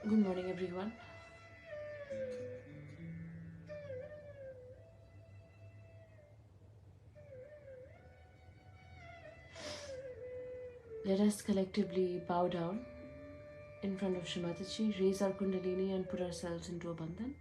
Good morning, everyone. Let us collectively bow down in front of Shri Mataji, raise our Kundalini and put ourselves into a bandhan.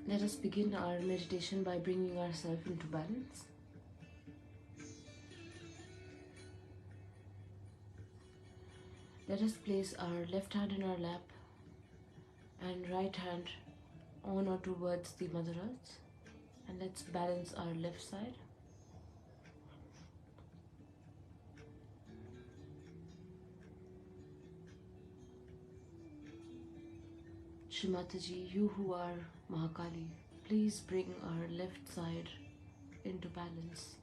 Let us begin our meditation by bringing ourselves into balance. Let us place our left hand in our lap and right hand on or towards the Mother Earth, and let's balance our left side. Shri Mataji, you who are Mahakali, please bring our left side into balance.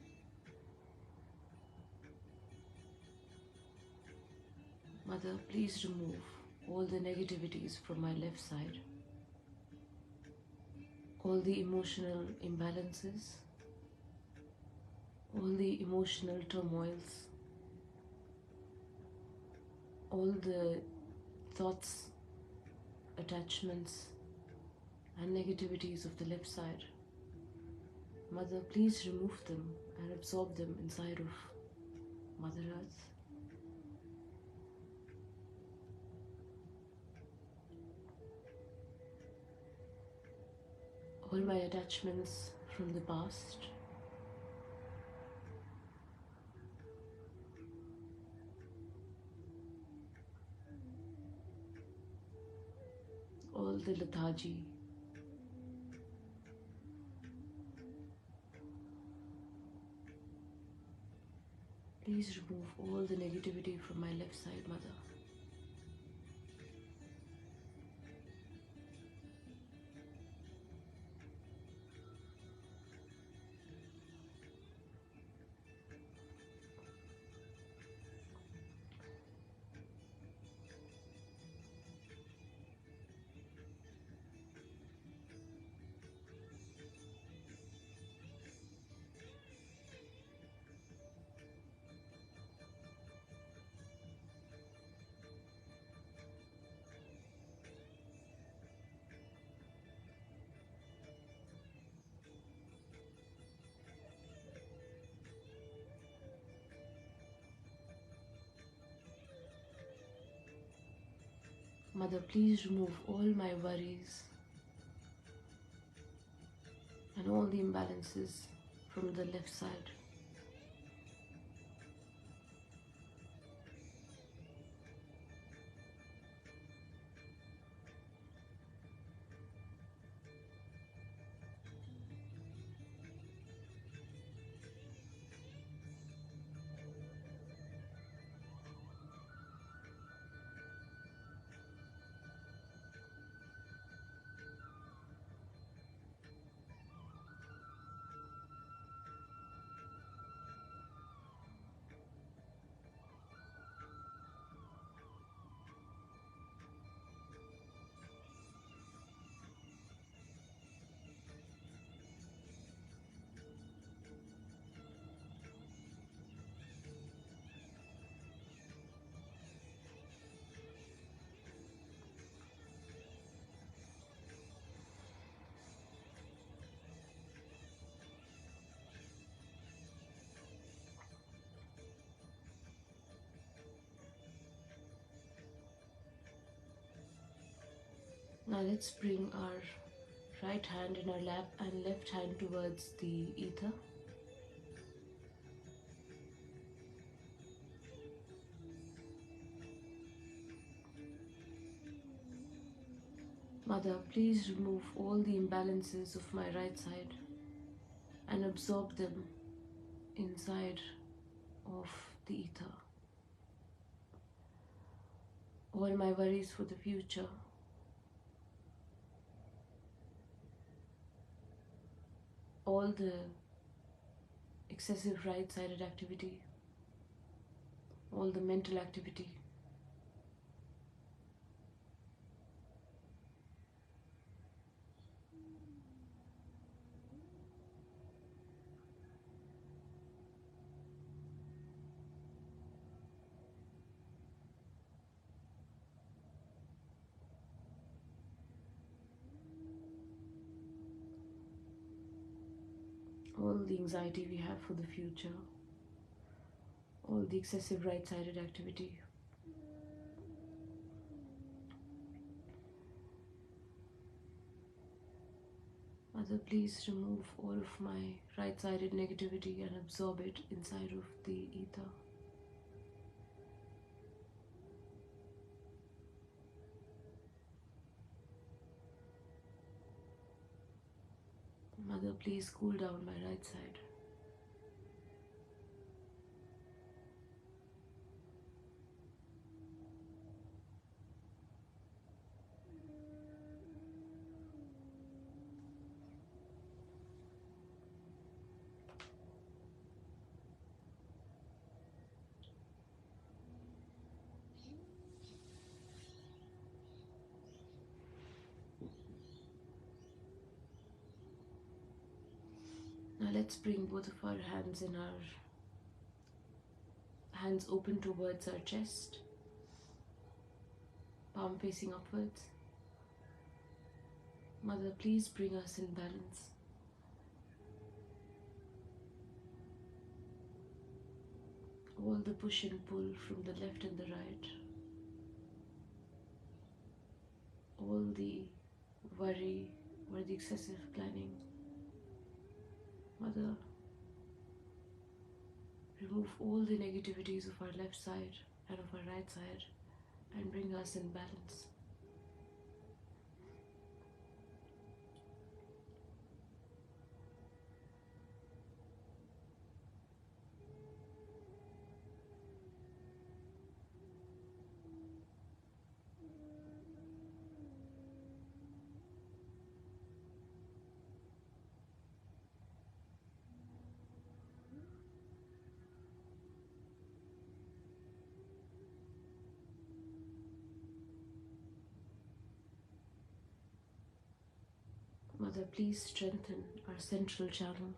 Mother, please remove all the negativities from my left side, all the emotional imbalances, all the emotional turmoils, all the thoughts, attachments, and negativities of the left side. Mother, please remove them and absorb them inside of Mother Earth. All my attachments from the past, all the lethargy, please remove all the negativity from my left side, Mother. Mother, please remove all my worries and all the imbalances from the left side. Now let's bring our right hand in our lap and left hand towards the ether. Mother, please remove all the imbalances of my right side and absorb them inside of the ether. All my worries for the future, all the excessive right-sided activity, all the mental activity, all the anxiety we have for the future, all the excessive right-sided activity. Mother, please remove all of my right-sided negativity and absorb it inside of the ether. Mother, please cool down my right side. let's bring both of our hands in our hands open towards our chest, palm facing upwards. Mother, please bring us in balance. All the push and pull from the left and the right, all the worry or the excessive planning. Mother, remove all the negativities of our left side and of our right side and bring us in balance. Mother, please strengthen our central channel.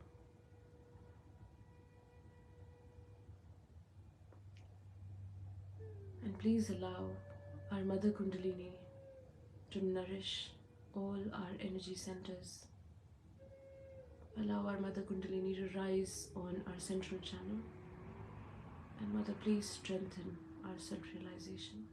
And please allow our Mother Kundalini to nourish all our energy centers. Allow our Mother Kundalini to rise on our central channel. And Mother, please strengthen our self-realization.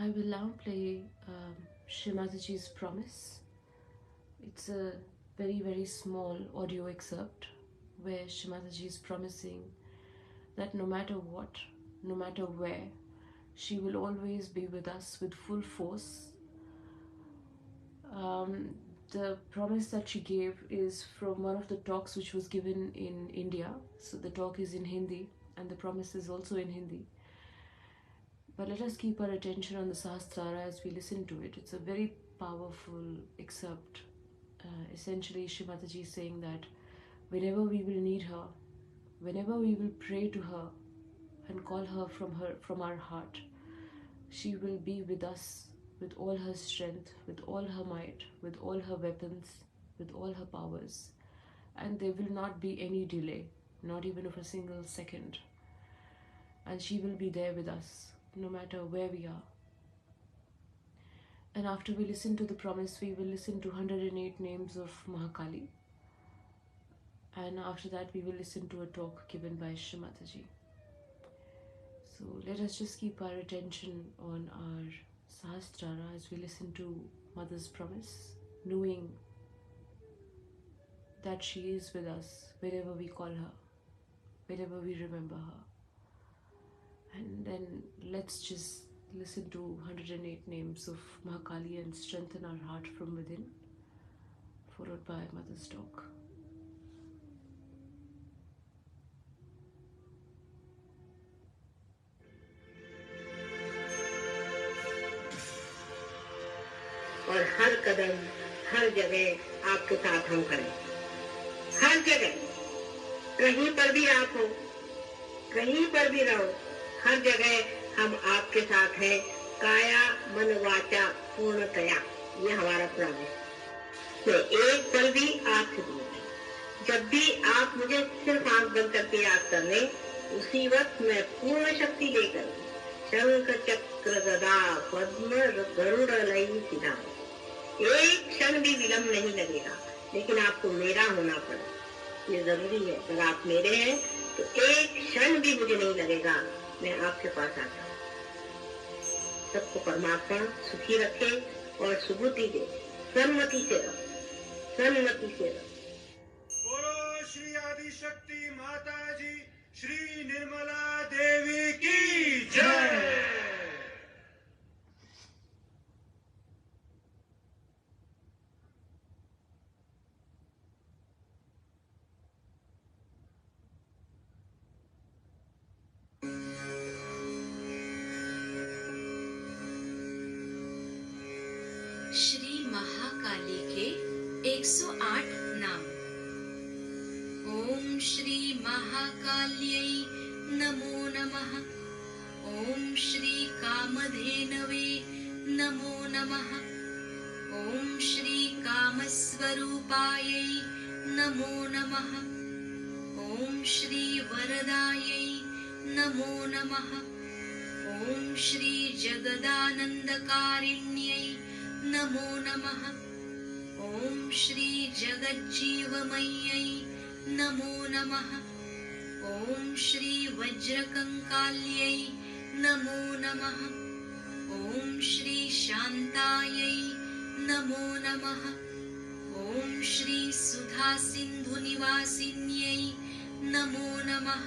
I will now play Shri Mataji's Promise. It's a very small audio excerpt where Shri Mataji is promising that no matter what, no matter where, she will always be with us with full force. The promise that she gave is from one of the talks which was given in India. So the talk is in Hindi and the promise is also in Hindi. But let us keep our attention on the Sahasrara as we listen to it. It's a very powerful excerpt. Essentially, Shri Mataji is saying that whenever we will need her, whenever we will pray to her and call her from our heart, she will be with us with all her strength, with all her might, with all her weapons, with all her powers. And there will not be any delay, not even of a single second. And she will be there with us, no matter where we are. And after we listen to the promise, we will listen to 108 names of Mahakali. And after that, we will listen to a talk given by Shri Mataji. So let us just keep our attention on our Sahasrara as we listen to Mother's promise, knowing that she is with us wherever we call her, wherever we remember her. And then let's just listen to 108 names of Mahakali and strengthen our heart from within, followed by Mother's talk. और हर कदम हर जगह आपके साथ हम करें, हर जगह, कहीं पर भी आप हो, कहीं पर भी रहो, हर जगह हम आपके साथ हैं, काया मन वाचा पूर्णतया, ये हमारा प्रॉमिस। तो एक पल भी आपसे दूर नहीं। जब भी आप मुझे सिर्फ आंख बंद करके याद कर लें, उसी वक्त मैं पूर्ण शक्ति लेकर शंख चक्र गदा पद्म गरुड़ लई सिधा, एक क्षण भी विलंब नहीं लगेगा। लेकिन आपको मेरा होना पड़े, ये जरूरी है। अगर आप मेरे हैं तो एक क्षण भी मुझे नहीं लगेगा, मैं आपके पास आता हूँ। सबको परमात्मा सुखी रखे और सुबुद्धि दे। सन्मति से रहो, सन्मति से रहो। बोलो श्री आदि शक्ति माता जी श्री निर्मला देवी की जय। श्री महाकाली के 108 नाम। ओम श्री महाकाल्यै नमो नमः। ओम श्री कामधेनवे नमो नमः। ओम श्री कामस्वरूपायै नमो नमः। ओम श्री वरदायै नमो नमः। ओम श्री जगदानन्दकारिण्यै नमो नमः। ओम श्री जगज्जीवमय्यै नमो नमः। ओम श्री वज्रकङ्काल्यै नमो नमः। ओम श्री शान्तायै नमो नमः। ओम श्री सुधासिन्धुनिवासिन्यै नमो नमः।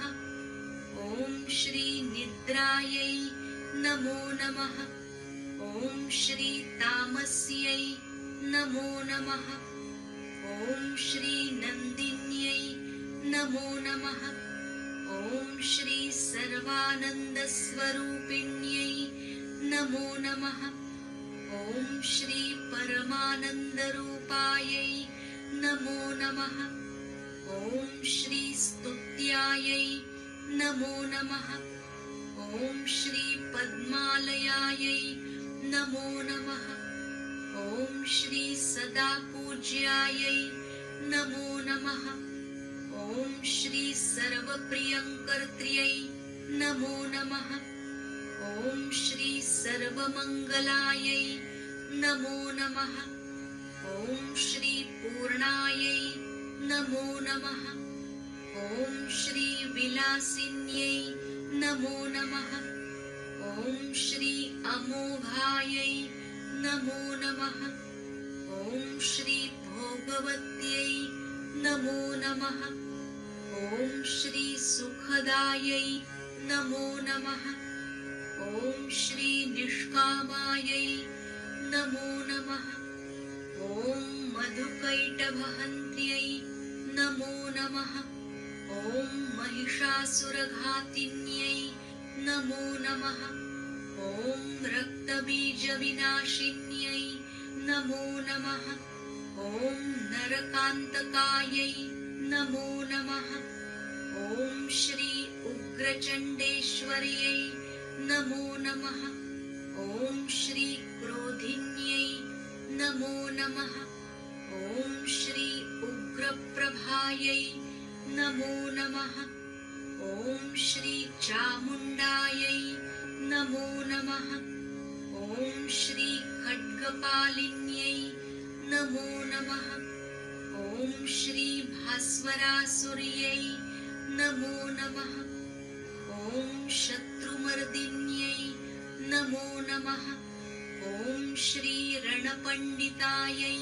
ओम श्री निद्रायै नमो नमः। ओम श्री तामस्यै नमो नमः। ओम श्री नन्दिन्यै नमो नमः। ओम श्री सर्वानन्दस्वरूपिण्यै नमो नमः। ओम श्री परमानन्दरूपायै नमो नमः। ओम श्री स्तुत्यायै नमो नमः। ओम श्री पद्मालयायै नमो नमः। ओम श्री सदा पूज्यायै नमो नमः। ओम श्री सर्वप्रियङ्कर्त्र्यै नमो नमः। ओम श्री सर्वमङ्गलायै नमो नमः। ओम श्री पूर्णायै नमो नमः। ओम श्री विलासिन्यै नमो नमः। ओम श्री अमोघायै नमो नमः। ओम श्री भोगवत्यै नमो नमः। ओम श्री सुखदायै नमो नमः। ओम श्री निष्कामायै नमो नमः। ओम मधुकैटभहन्त्यै नमो नमः। ओम महिषासुरघातिन्यै नमो नमः। ओम रक्तबीजविनाशिन्यै नमो नमः। ओम नरकान्तकायै नमो नमः। ओम श्री उग्रचण्डेश्वर्यै नमो नमः। ओम श्री क्रोधिन्यै नमो नमः। ओम श्री उग्रप्रभायै नमो नमः। ओम श्री चामुण्डायै नमो नमः। ओम श्री खड्गपालिन्यै नमो नमः। ओम श्री भास्वरासुर्यै नमो नमः। ओम शत्रुमर्दिन्यै नमो नमः। ओम श्री रणपण्डितायै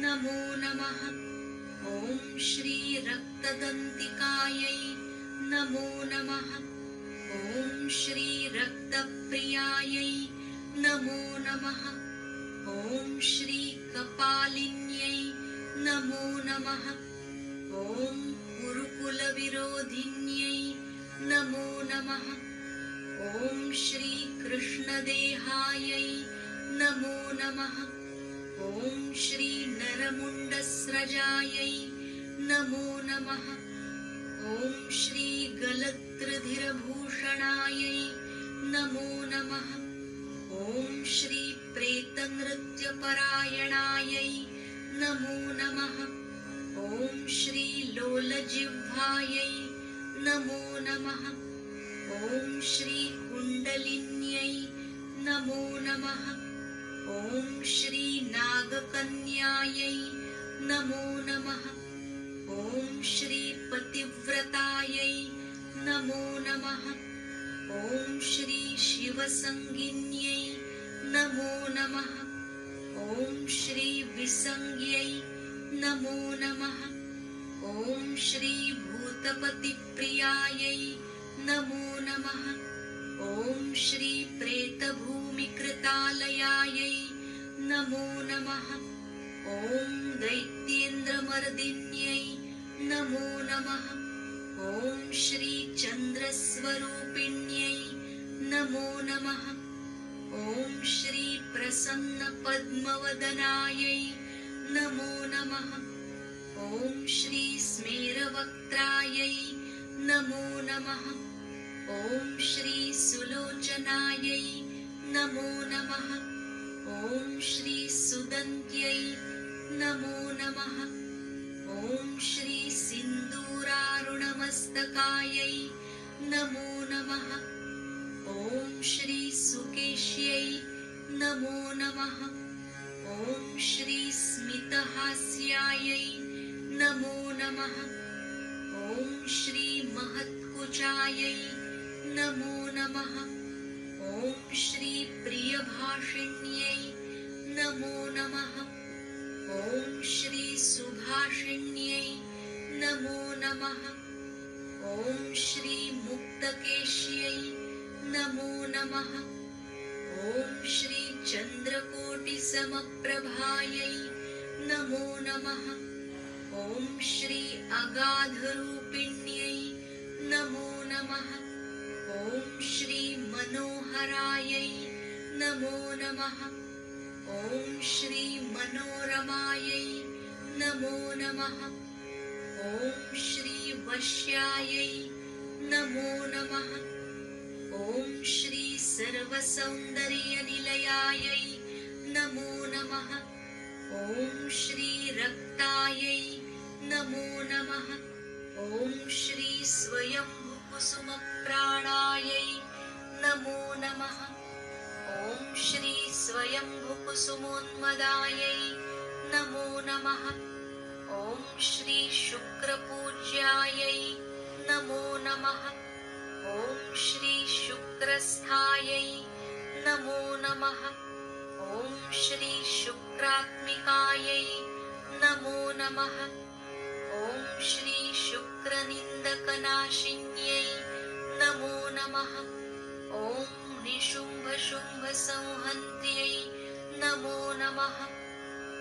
नमो नमः। ओम श्री रक्तदन्तिकायै नमो नमः। ओम श्री रक्तप्रियायै नमो नमः। ओम श्री कपालिन्यै नमो नमः। ओम कुरुकुलविरोधिन्यै नमो नमः। ओम श्री कृष्णदेहायै नमो नमः। ओम श्री नरमुण्डस्रजायै नमो नमः। ओम श्री गलत्रधिरभूषणायै नमो नमः। ओम श्री प्रेतनृत्यपरायणायै नमो नमः। ओम श्री लोलजिह्वायै नमो नमः। ओम श्री कुण्डलिन्यै नमो नमः। ओम श्री नागकन्यायै नमो नमः। ओम श्री पतिव्रतायै नमो नमः। ॐ श्री शिवसंगिन्यै नमो नमः। ॐ श्री विसंज्ञै नमो नमः। ॐ श्री भूतपतिप्रियायै नमो नमः। ॐ श्री प्रेतभूमिकृतालयायै नमो नमः। ॐ दैत्येन्द्रमर्दिन्यै नमो नमः। ॐ श्री चन्द्रस्वरूपिण्यै नमो नमः। ॐ श्री प्रसन्नपद्मवदनायै नमो नमः। ॐ श्री स्मेरवक्त्रायै नमो नमः। ॐ श्री सुलोचनायै नमो नमः। ॐ श्री सुदन्त्यै नमो नमः। ॐ श्री सिन्दूरारुणमस्तकायै नमो नमः। ॐ श्री सुकेश्यै नमो नमः। ॐ श्री स्मितहास्यायै नमो नमः। ॐ श्री महत्कुचायै नमो नमः। ॐ श्री प्रियभाषिण्यै नमो नमः। ॐ श्री सुभाषिण्यै नमो नमः। ॐ श्री मुक्तकेश्यै नमो नमः। ॐ श्री चन्द्रकोटिसमप्रभायै नमो नमः। ॐ श्री अगाधरूपिण्यै नमो नमः। ॐ श्री मनोहरायै नमो नमः। ॐ श्री मनोरमायै नमो नमः। ॐ श्री वश्यायै नमो नमः। ॐ श्री सर्वसौन्दर्यनिलयायै नमो नमः। ॐ श्री रक्तायै नमो नमः। ॐ श्री स्वयंभुकुसुमप्राणायै नमो नमः। ॐ श्री स्वयंभुकुसुमोन्मदायै नमो नमः। ॐ श्री शुक्रपूज्यायै नमो नमः। ॐ श्री शुक्रस्थायै नमो नमः। ॐ श्री शुक्रात्मिकायै नमो नमः। ॐ श्री शुक्रनिन्दकनाशिन्यै नमो नमः। ॐ निशुम्भशुम्भसंहन्त्यै नमो नमः।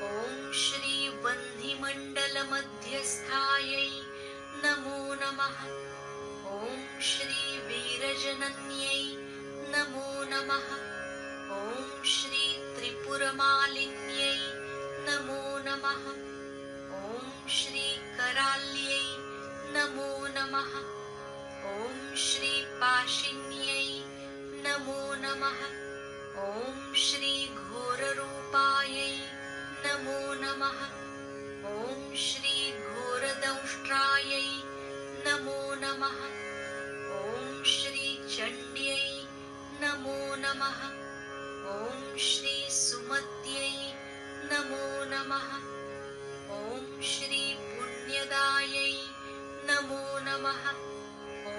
ॐ श्री वह्निमण्डलमध्यस्थायै नमो नमः। ॐ श्री वीरजनन्यै नमो नमः। ॐ श्री त्रिपुरमालिन्यै नमो नमः। ॐ श्री कराल्यै नमो नमः। ॐ श्री पाशिन्यै नमो नमः। ॐ श्री घोररूपायै नमो नमः। ॐ श्री घोरदंष्ट्रायै नमो नमः। ॐ श्री चण्ड्यै नमो नमः। ॐ श्री सुमत्यै नमो नमः। ॐ श्री पुण्यदायै नमो नमः। ॐ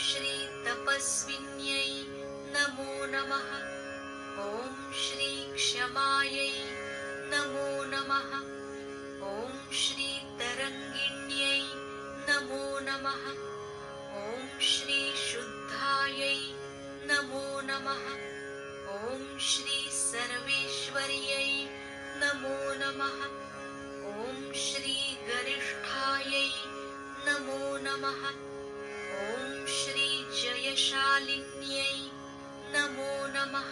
श्री तपस्विन्यै नमो नमः। ॐ श्री क्षमायै नमो नमः। ॐ श्री तरङ्गिण्यै नमो नमः। ॐ श्री शुद्धायै नमो नमः। ॐ श्री सर्वेश्वर्यै नमो नमः। ॐ श्री गरिष्ठायै नमो नमः। ॐ श्री जयशालिन्यै नमो नमः।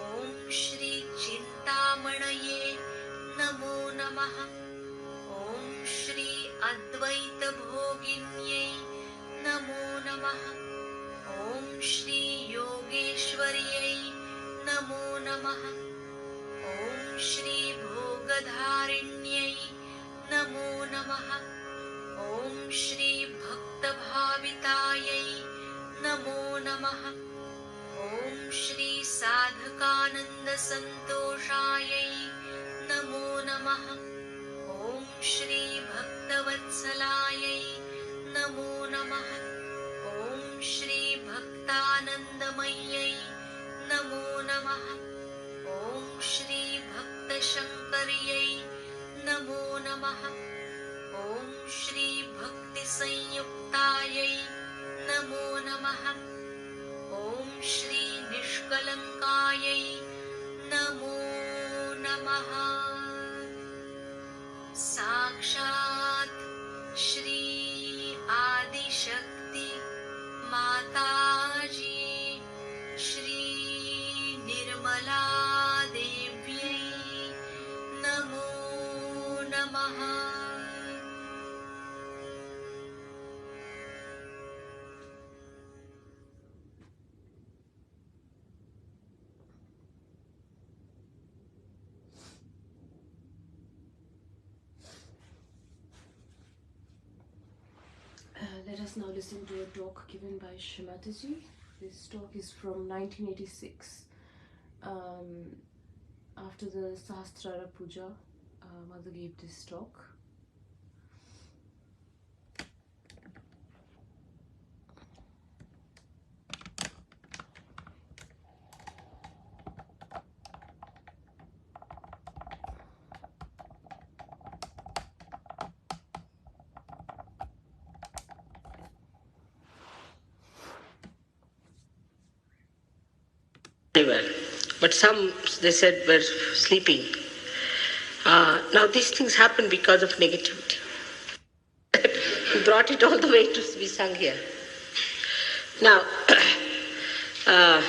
ॐ श्री चिन्तामणये नमो नमः। ॐ श्री अद्वैतभोगिन्यै नमो नमः। ॐ श्री योगेश्वर्यै नमो नमः। ॐ श्री भोगधारिण्यै नमो नमः। ॐ श्री भक्तभावितायै नमो नमः। ॐ श्री साधकानन्दसन्तोषायै नमो नमः। ॐ श्री भक्तवत्सलायै नमो नमः। ॐ आदिशङ्कर्यै नमो नमः। ॐ श्री भक्तिसंयुक्तायै नमो नमः। ॐ श्री निष्कलङ्कायै नमो नमः। साक्षात् श्री आदिशक्ति माताजी श्री निर्मला देव्यै नमो नमः। Let us now listen to a talk given by Shri Mataji. This talk is from 1986. After the Sahasrara Puja, Mother gave this talk. Very well. But some, they said, were sleeping. Now these things happen because of negativity. We brought it all the way to be sung here. Now, I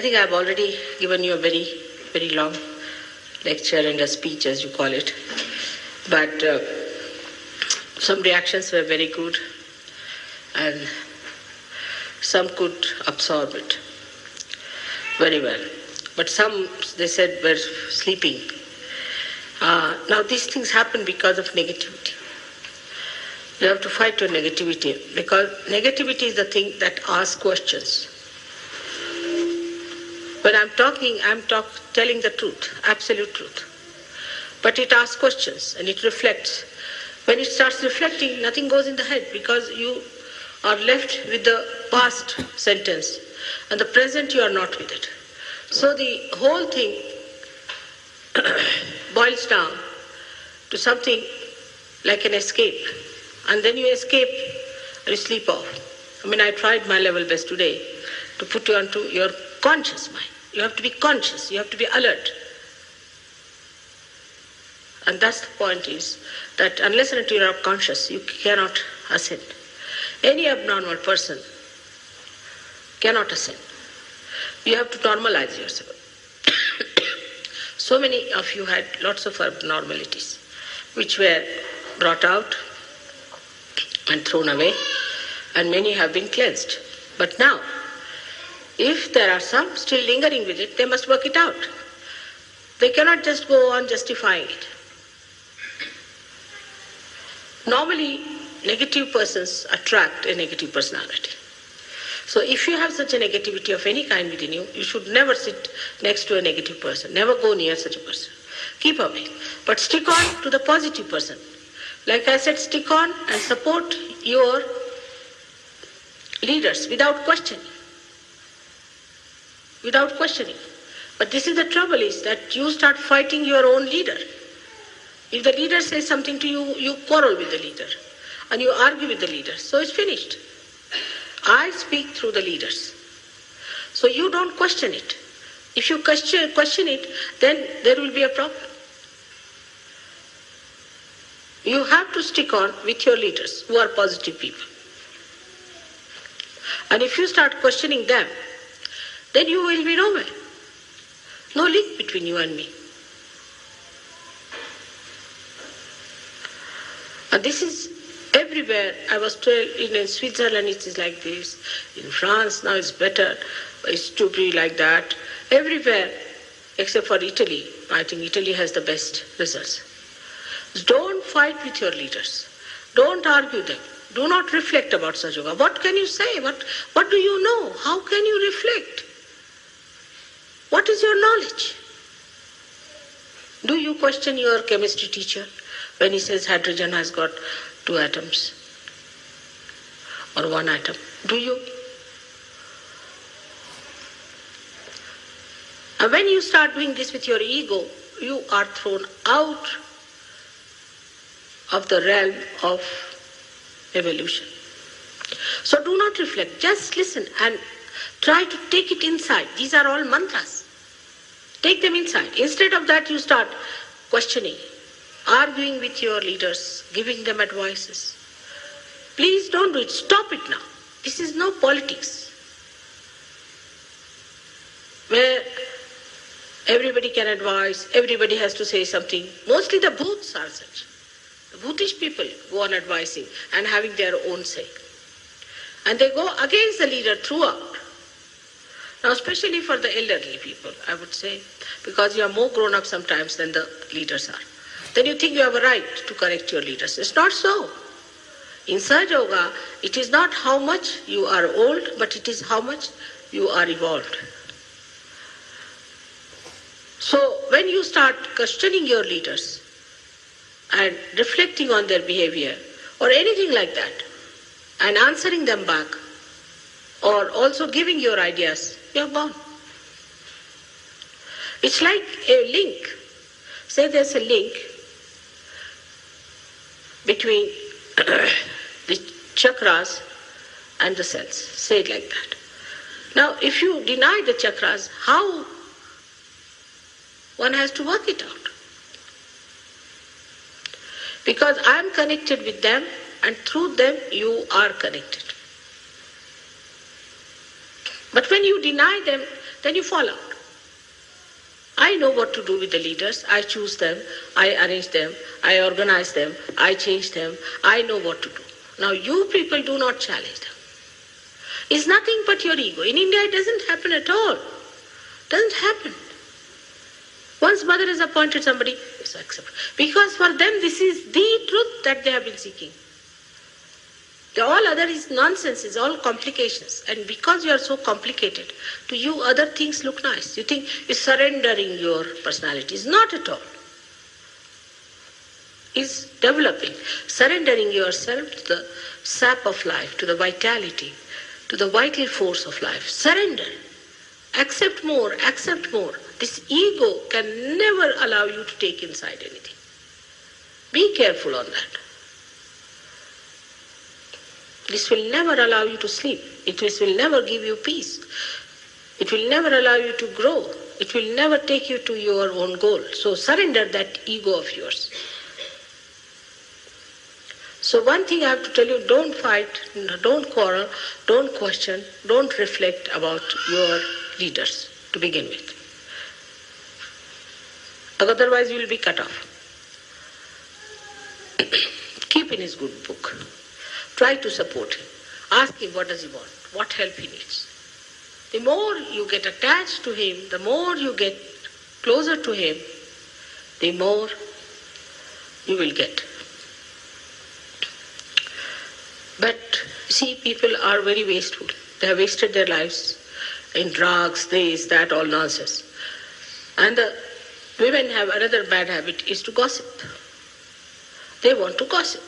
think I've already given you a very, very long lecture and a speech, as you call it. But some reactions were very good and some could absorb it very well. But some, they said, were sleeping. Now these things happen because of negativity. You have to fight your negativity, because negativity is the thing that asks questions. When I'm talking, telling the truth, absolute truth. But it asks questions and it reflects. When it starts reflecting, nothing goes in the head, because you are left with the past sentence and the present you are not with it. So the whole thing boils down to something like an escape. And then you escape and you sleep off. I mean, I tried my level best today to put you onto your conscious mind. You have to be conscious, you have to be alert. And that's the point, is that unless and until you are conscious, you cannot ascend. Any abnormal person cannot ascend. You have to normalize yourself. So many of you had lots of abnormalities, which were brought out and thrown away, and many have been cleansed. But now, if there are some still lingering with it, they must work it out. They cannot just go on justifying it. Normally, negative persons attract a negative personality. So if you have such a negativity of any kind within you, you should never sit next to a negative person. Never go near such a person. Keep away. But stick on to the positive person. Like I said, stick on and support your leaders without questioning. Without questioning. But this is the trouble, is that you start fighting your own leader. If the leader says something to you, you quarrel with the leader and you argue with the leader. So it's finished. I speak through the leaders. So you don't question it. If you question it, then there will be a problem. You have to stick on with your leaders who are positive people. And if you start questioning them, then you will be nowhere. No link between you and me. And this is everywhere. I was told in Switzerland it is like this. In France now it's better. It's to be like that. Everywhere except for Italy. I think Italy has the best results. Don't fight with your leaders. Don't argue them. Do not reflect about Sahaja. What can you say? What do you know? How can you reflect? What is your knowledge? Do you question your chemistry teacher when he says hydrogen has got 2 atoms or 1 atom? Do you? And when you start doing this with your ego, you are thrown out of the realm of evolution. So do not reflect, just listen and try to take it inside. These are all mantras. Take them inside. Instead of that, you start questioning, arguing with your leaders, giving them advices. Please don't do it. Stop it now. This is no politics where everybody can advise, everybody has to say something. Mostly the bhoots are such. The bhutish people go on advising and having their own say. And they go against the leader throughout. Now, especially for the elderly people, I would say, because you are more grown up sometimes than the leaders are. Then you think you have a right to correct your leaders. It's not so. In Sahaja Yoga, it is not how much you are old, but it is how much you are evolved. So, when you start questioning your leaders and reflecting on their behavior or anything like that, and answering them back, or also giving your ideas, you're gone. It's like a link. Say there's a link between the chakras and the cells. Say it like that. Now, if you deny the chakras, how one has to work it out? Because I am connected with them, and through them you are connected. But when you deny them, then you fall out. I know what to do with the leaders. I choose them, I arrange them, I organize them, I change them. I know what to do. Now you people do not challenge them. It's nothing but your ego. In India it doesn't happen at all. Doesn't happen. Once mother has appointed somebody, it's accepted. Because for them this is the truth that they have been seeking. All other is nonsense, is all complications. And because you are so complicated, to you other things look nice. You think you're surrendering your personality. It's not at all. It's developing, surrendering yourself to the sap of life, to the vitality, to the vital force of life. Surrender. Accept more, accept more. This ego can never allow you to take inside anything. Be careful on that. This will never allow you to sleep. It will never give you peace. It will never allow you to grow. It will never take you to your own goal. So surrender that ego of yours. So one thing I have to tell you, don't fight, don't quarrel, don't question, don't reflect about your leaders to begin with. Otherwise you will be cut off. Keep in his good book. Try to support him. Ask him what does he want, what help he needs. The more you get attached to him, the more you get closer to him, the more you will get. But see, people are very wasteful. They have wasted their lives in drugs, this, that, all nonsense. And the women have another bad habit, is to gossip. They want to gossip.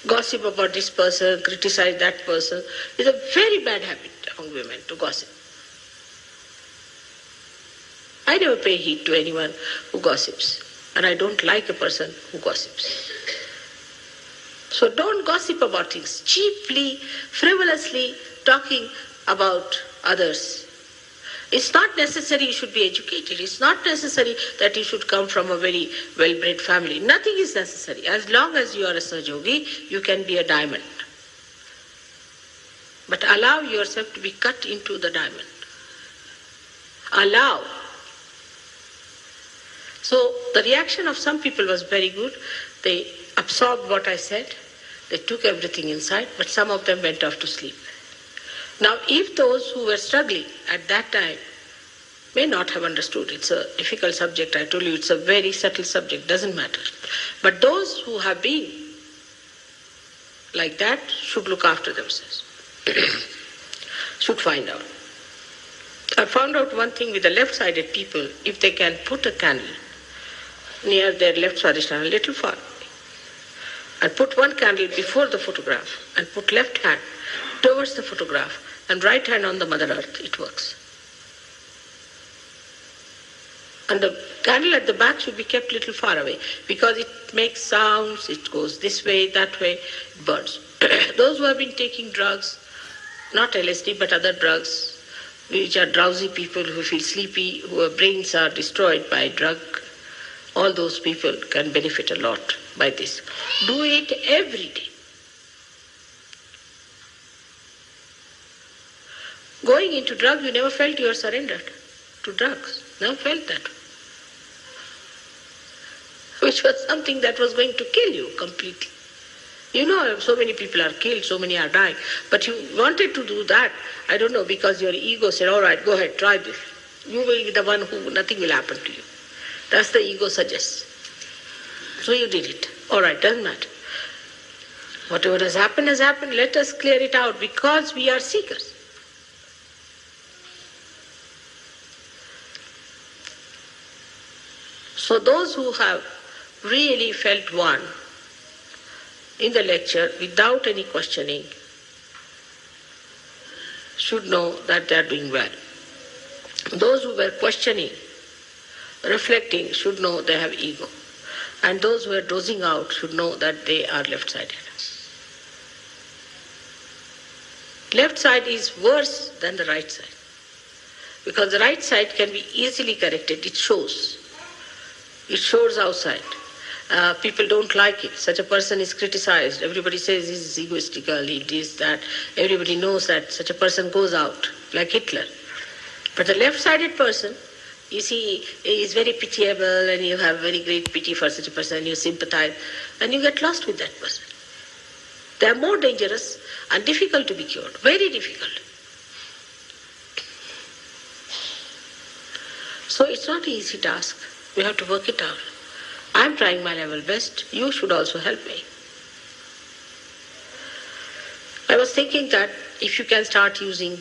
Gossip about this person, criticize that person. It's a very bad habit among women to gossip. I never pay heed to anyone who gossips. And I don't like a person who gossips. So don't gossip about things. Cheaply, frivolously talking about others. It's not necessary you should be educated. It's not necessary that you should come from a very well-bred family. Nothing is necessary. As long as you are a Sahaja Yogi, you can be a diamond. But allow yourself to be cut into the diamond. Allow. So the reaction of some people was very good. They absorbed what I said. They took everything inside, but some of them went off to sleep. Now, if those who were struggling at that time may not have understood, it's a difficult subject, I told you it's a very subtle subject, doesn't matter. But those who have been like that should look after themselves, should find out. I found out one thing with the left-sided people, if they can put a candle near their left-sided channel, a little far, and put one candle before the photograph, and put left hand towards the photograph, and right hand on the Mother Earth, it works. And the candle at the back should be kept a little far away because it makes sounds, it goes this way, that way, it burns. Those who have been taking drugs, not LSD but other drugs, which are drowsy people who feel sleepy, whose brains are destroyed by drug, all those people can benefit a lot by this. Do it every day. Going into drugs, you never felt you were surrendered to drugs. Never felt that. Which was something that was going to kill you completely. You know, so many people are killed, so many are dying. But you wanted to do that, I don't know, because your ego said, all right, go ahead, try this. You will be the one who, nothing will happen to you. That's the ego suggests. So you did it. All right, doesn't matter. Whatever has happened, let us clear it out because we are seekers. So those who have really felt one in the lecture without any questioning should know that they are doing well. Those who were questioning, reflecting, should know they have ego. And those who are dozing out should know that they are left-sided. Left side is worse than the right side. Because the right side can be easily corrected. It shows. It shows outside. People don't like it. Such a person is criticized. Everybody says he's egoistical, he is that. Everybody knows that such a person goes out, like Hitler. But the left-sided person, you see, is very pitiable and you have very great pity for such a person, you sympathize, and you get lost with that person. They are more dangerous and difficult to be cured, very difficult. So it's not an easy task. We have to work it out. I'm trying my level best. You should also help me. I was thinking that if you can start using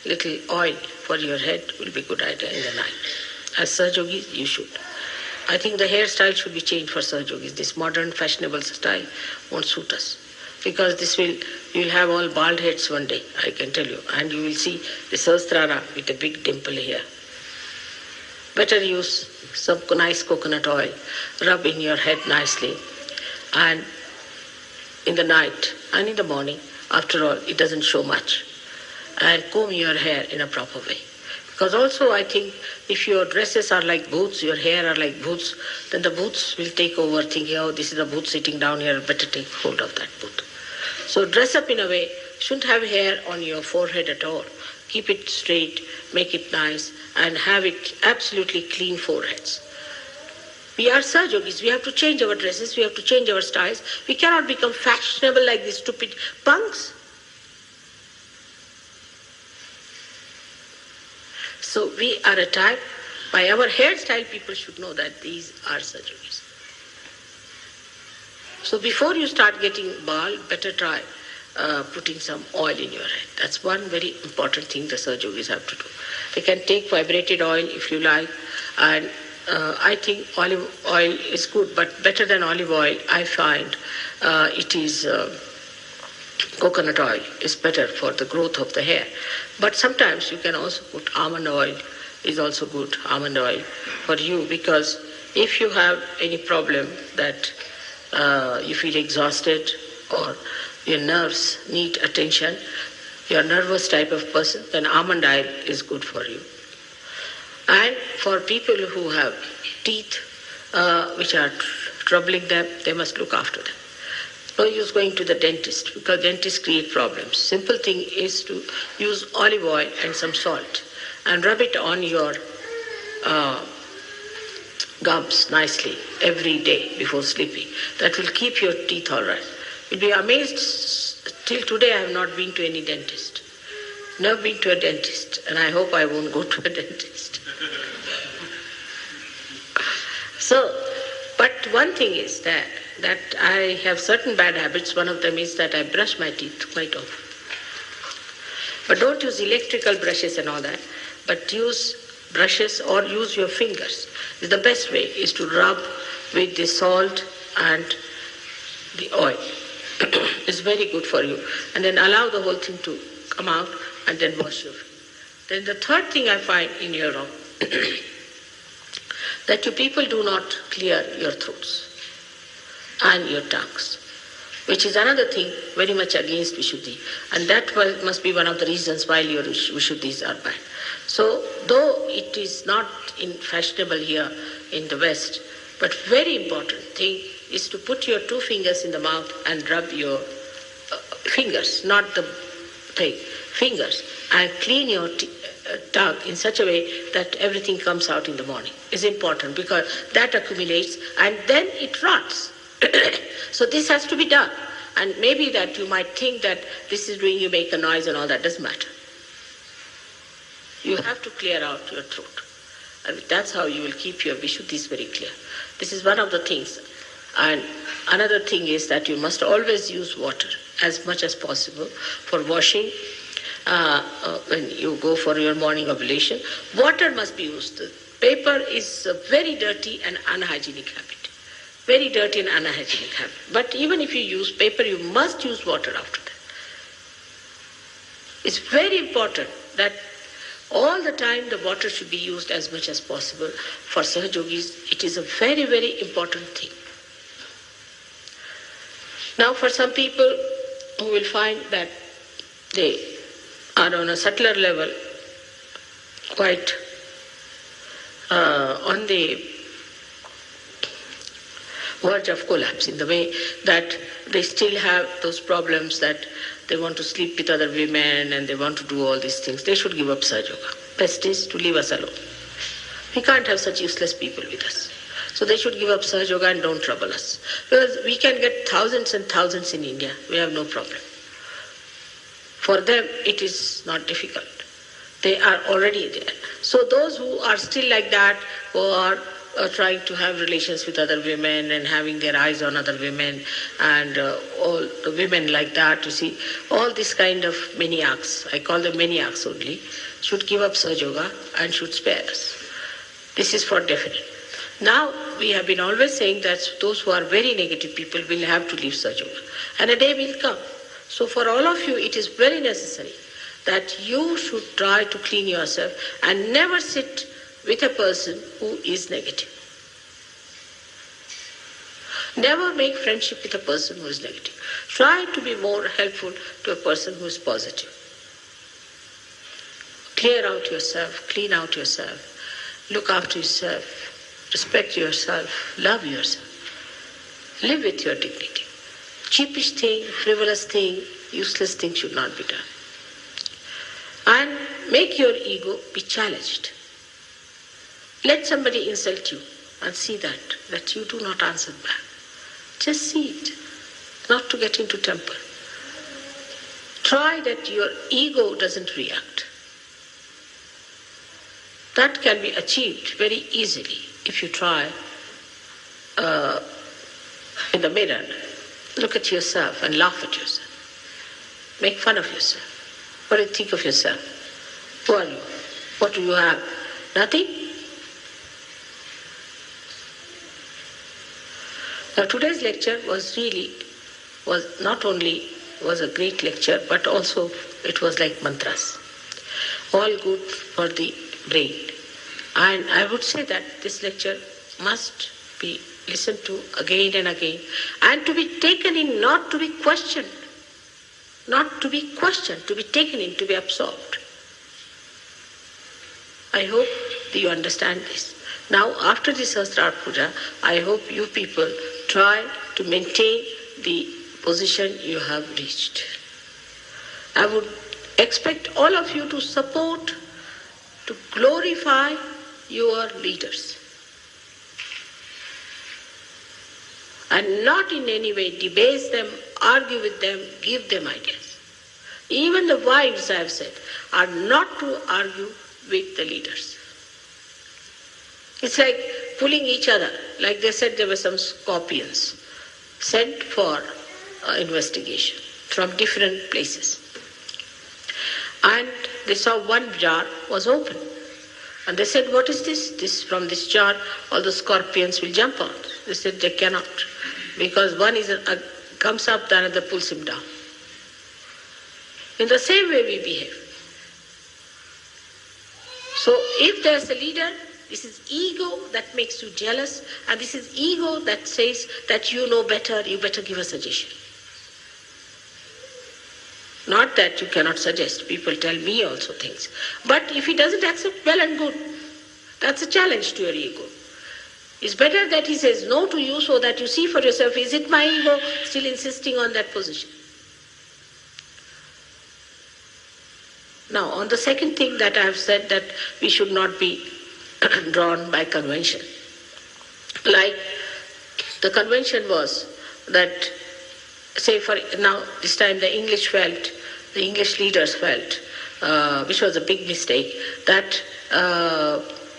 little oil for your head, it will be a good idea in the night. As Sahajogis, you should. I think the hairstyle should be changed for Sahajogis. This modern fashionable style won't suit us. Because you'll have all bald heads one day, I can tell you. And you will see the Sahasrara with a big dimple here. Better use some nice coconut oil, rub in your head nicely, and in the night and in the morning, after all, it doesn't show much. And comb your hair in a proper way. Because also I think if your dresses are like boots, your hair are like boots, then the boots will take over thinking, oh, this is a boot sitting down here, better take hold of that boot. So dress up in a way, shouldn't have hair on your forehead at all. Keep it straight, make it nice, and have it absolutely clean foreheads. We are Sahajogis. We have to change our dresses. We have to change our styles. We cannot become fashionable like these stupid punks. So we are a type. By our hairstyle, people should know that these are Sahajogis. So before you start getting bald, better try putting some oil in your head. That's one very important thing the Sahajogis have to do. They can take vibrated oil if you like, and I think olive oil is good, but better than olive oil, I find it is coconut oil is better for the growth of the hair. But sometimes you can also put almond oil, is also good, almond oil for you, because if you have any problem that you feel exhausted or your nerves need attention, you're a nervous type of person, then almond oil is good for you. And for people who have teeth which are troubling them, they must look after them. No use going to the dentist because dentists create problems. Simple thing is to use olive oil and some salt and rub it on your gums nicely every day before sleeping. That will keep your teeth all right. You'll be amazed, till today I have not been to any dentist. Never been to a dentist, and I hope I won't go to a dentist. So, but one thing is that I have certain bad habits. One of them is that I brush my teeth quite often. But don't use electrical brushes and all that, but use brushes or use your fingers. The best way is to rub with the salt and the oil. It's very good for you. And then allow the whole thing to come out and then wash your feet. Then the third thing I find in Europe, that you people do not clear your throats and your tongues, which is another thing very much against Vishuddhi. And that must be one of the reasons why your Vishuddhis are bad. So, though it is not fashionable here in the West, but very important thing is to put your 2 fingers in the mouth and rub your fingers, not the thing, fingers, and clean your tongue in such a way that everything comes out in the morning. Is important because that accumulates and then it rots. So this has to be done. And maybe that you might think that this is doing you make a noise and all that, doesn't matter. You have to clear out your throat. And that's how you will keep your Vishuddhis very clear. This is one of the things. And another thing is that you must always use water as much as possible for washing. When you go for your morning oblation, water must be used. Paper is a very dirty and unhygienic habit. Very dirty and unhygienic habit. But even if you use paper, you must use water after that. It's very important that all the time the water should be used as much as possible. For Sahajogis, it is a very, very important thing. Now for some people who will find that they are on a subtler level, quite on the verge of collapse, in the way that they still have those problems that they want to sleep with other women and they want to do all these things, they should give up Sahaja Yoga. Best is to leave us alone. We can't have such useless people with us. So they should give up Sahaja Yoga and don't trouble us. Because we can get thousands and thousands in India. We have no problem. For them, it is not difficult. They are already there. So those who are still like that, who are trying to have relations with other women and having their eyes on other women and all the women like that, you see, all this kind of maniacs, I call them maniacs only, should give up Sahaja Yoga and should spare us. This is for definite. Now, we have been always saying that those who are very negative people will have to leave Sahaja Yoga. And a day will come. So for all of you, it is very necessary that you should try to clean yourself and never sit with a person who is negative. Never make friendship with a person who is negative. Try to be more helpful to a person who is positive. Clear out yourself, clean out yourself, look after yourself, respect yourself, love yourself. Live with your dignity. Cheapish thing, frivolous thing, useless thing should not be done. And make your ego be challenged. Let somebody insult you and see that you do not answer back. Just see it, not to get into temper. Try that your ego doesn't react. That can be achieved very easily if you try in the mirror. Look at yourself and laugh at yourself. Make fun of yourself. What do you think of yourself? Who are you? What do you have? Nothing? Now today's lecture was not only was a great lecture, but also it was like mantras. All good for the brain. And I would say that this lecture must be listened to again and again, and to be taken in, not to be questioned. Not to be questioned, to be taken in, to be absorbed. I hope that you understand this. Now, after this Sahasrara Puja, I hope you people try to maintain the position you have reached. I would expect all of you to support, to glorify your leaders. And not in any way debase them, argue with them, give them ideas. Even the wives, I have said, are not to argue with the leaders. It's like pulling each other. Like they said, there were some scorpions sent for investigation from different places. And they saw one jar was open. And they said, what is this? From this jar, all the scorpions will jump out. They said they cannot. Because one comes up, the other pulls him down. In the same way we behave. So if there's a leader, This is ego that makes you jealous, and this is ego that says that you know better, you better give a suggestion. Not that you cannot suggest, people tell me also things. But if he doesn't accept, well and good. That's a challenge to your ego. It's better that he says no to you so that you see for yourself, is it my ego still insisting on that position? Now, on the second thing that I have said, that we should not be drawn by convention. Like the convention was that, say for now, this time the English leaders felt, which was a big mistake, that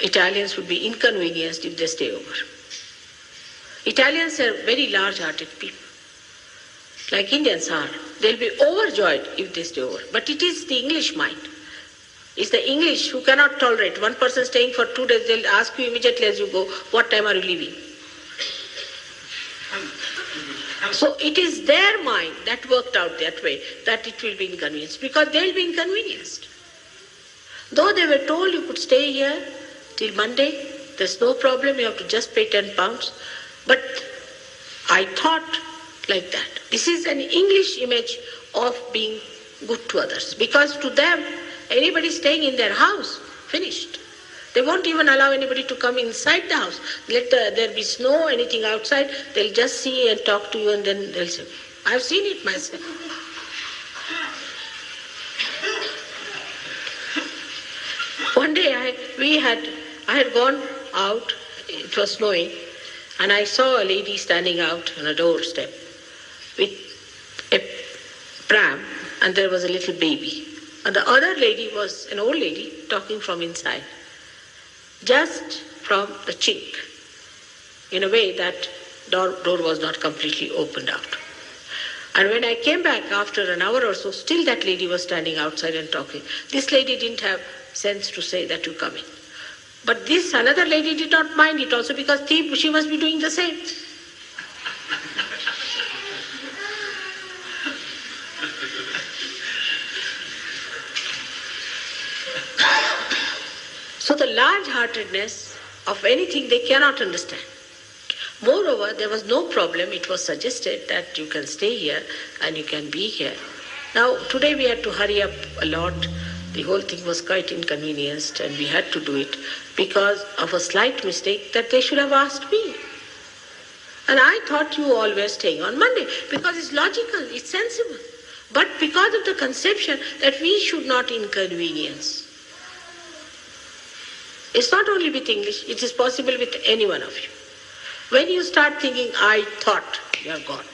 Italians would be inconvenienced if they stay over. Italians are very large-hearted people, like Indians are. They'll be overjoyed if they stay over. But it is the English mind. It's the English who cannot tolerate. One person staying for 2 days, they'll ask you immediately as you go, what time are you leaving? So it is their mind that worked out that way, that it will be inconvenienced, because they'll be inconvenienced. Though they were told you could stay here till Monday, there's no problem, you have to just pay £10. But I thought like that. This is an English image of being good to others, because to them, anybody staying in their house, finished. They won't even allow anybody to come inside the house. Let there be snow, anything outside, they'll just see and talk to you, and then they'll say, I've seen it myself. One day I had gone out, it was snowing, and I saw a lady standing out on a doorstep with a pram, and there was a little baby. And the other lady was an old lady talking from inside, just from the chink, in a way that door was not completely opened out. And when I came back after an hour or so, still that lady was standing outside and talking. This lady didn't have sense to say that you come in. But this another lady did not mind it also, because she must be doing the same. So the large-heartedness of anything they cannot understand. Moreover, there was no problem. It was suggested that you can stay here and you can be here. Now, today we had to hurry up a lot. The whole thing was quite inconvenienced, and we had to do it because of a slight mistake that they should have asked me. And I thought you all were staying on Monday, because it's logical, it's sensible. But because of the conception that we should not inconvenience. It's not only with English, it is possible with any one of you. When you start thinking, I thought, you are gone.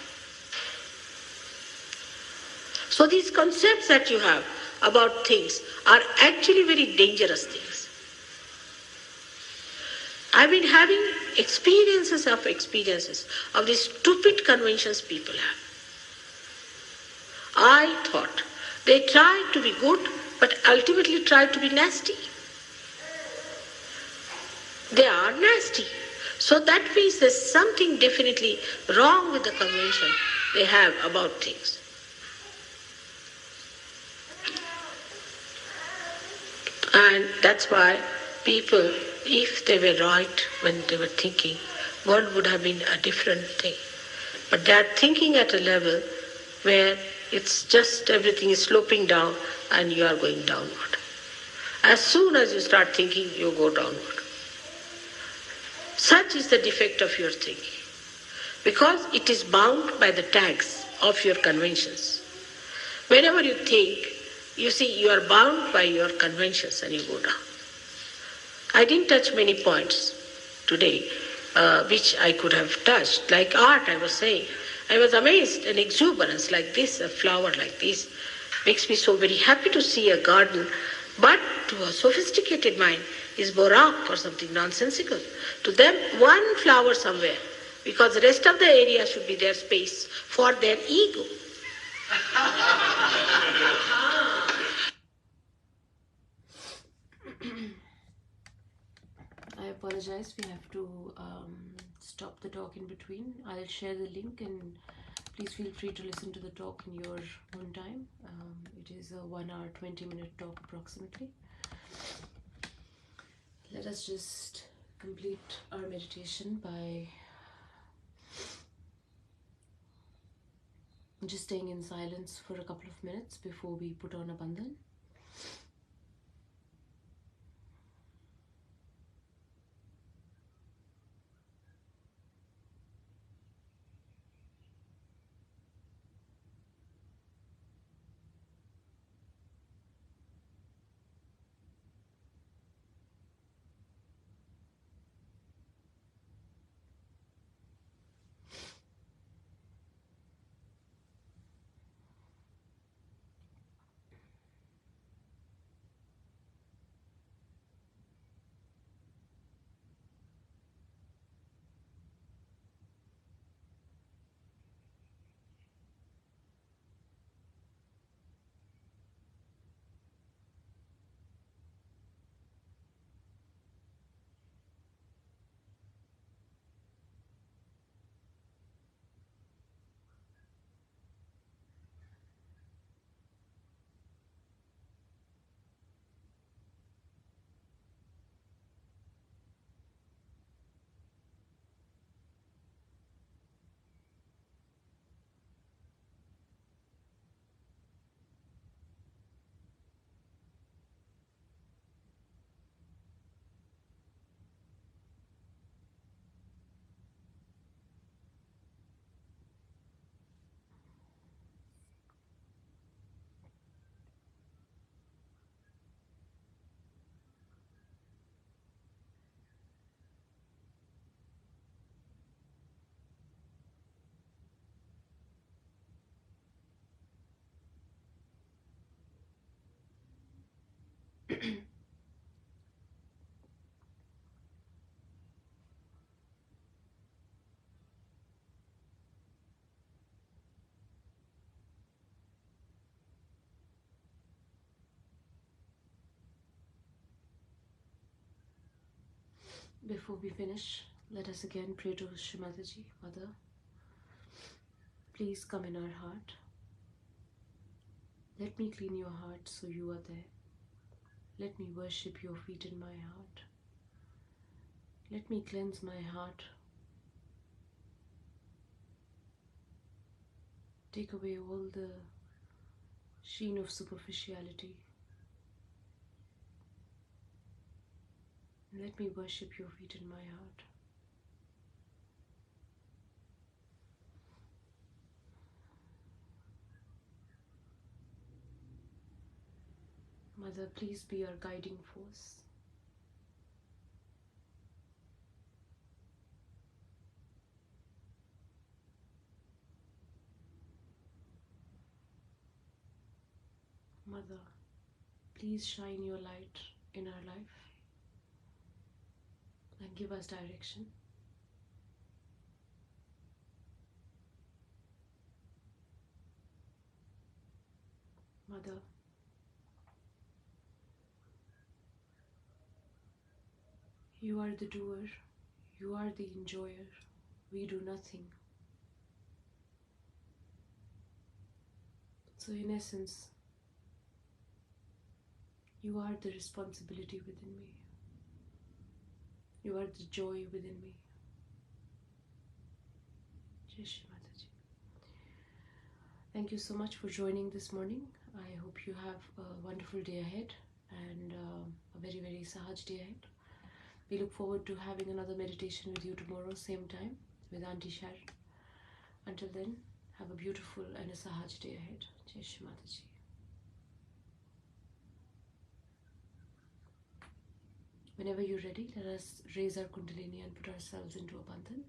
So these concepts that you have about things are actually very dangerous things. I've been having experiences of these stupid conventions people have. I thought they tried to be good, but ultimately tried to be nasty. They are nasty. So that means there's something definitely wrong with the convention they have about things. And that's why people, if they were right when they were thinking, world would have been a different thing. But they are thinking at a level where it's just everything is sloping down and you are going downward. As soon as you start thinking, you go downward. Such is the defect of your thinking, because it is bound by the tags of your conventions. Whenever you think, you see, you are bound by your conventions and you go down. I didn't touch many points today, which I could have touched. Like art, I was saying. I was amazed, an exuberance like this, a flower like this, makes me so very happy to see a garden. But to a sophisticated mind, is borak or something nonsensical. To them, one flower somewhere, because the rest of the area should be their space for their ego. I apologize, we have to stop the talk in between. I'll share the link, and please feel free to listen to the talk in your own time. It is a 1 hour, 20-minute talk approximately. Let us just complete our meditation by just staying in silence for a couple of minutes before we put on a bandhan. Before we finish, let us again pray to Shri Mataji. Mother, please come in our heart. Let me clean your heart so you are there. Let me worship your feet in my heart. Let me cleanse my heart. Take away all the sheen of superficiality. Let me worship your feet in my heart. Mother, please be our guiding force. Mother, please shine your light in our life and give us direction. Mother, you are the doer, you are the enjoyer, we do nothing. So in essence, you are the responsibility within me. You are the joy within me. Jai Shri Mataji. Thank you so much for joining this morning. I hope you have a wonderful day ahead and a very, very Sahaj day ahead. We look forward to having another meditation with you tomorrow, same time, with Auntie Sharon. Until then, have a beautiful and a Sahaj day ahead. Jai Shri Mataji. Whenever you're ready, let us raise our Kundalini and put ourselves into a bandhan.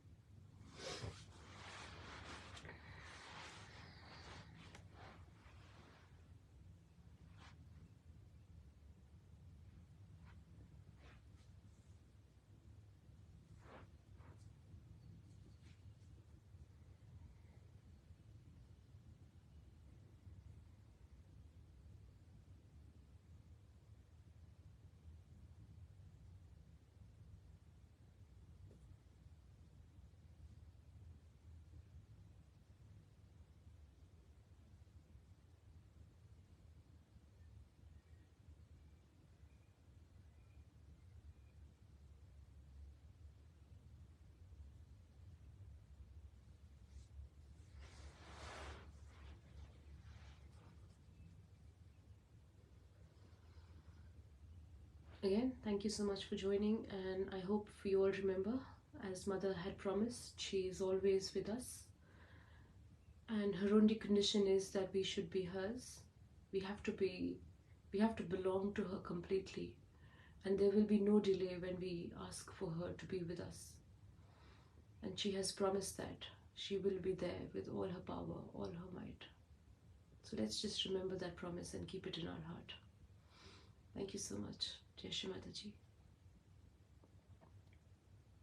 Again, thank you so much for joining, and I hope you all remember, as Mother had promised, she is always with us, and her only condition is that we should be hers. We have to belong to her completely, and there will be no delay when we ask for her to be with us. And she has promised that she will be there with all her power, all her might. So let's just remember that promise and keep it in our heart. Thank you so much. Jai Shri Mataji.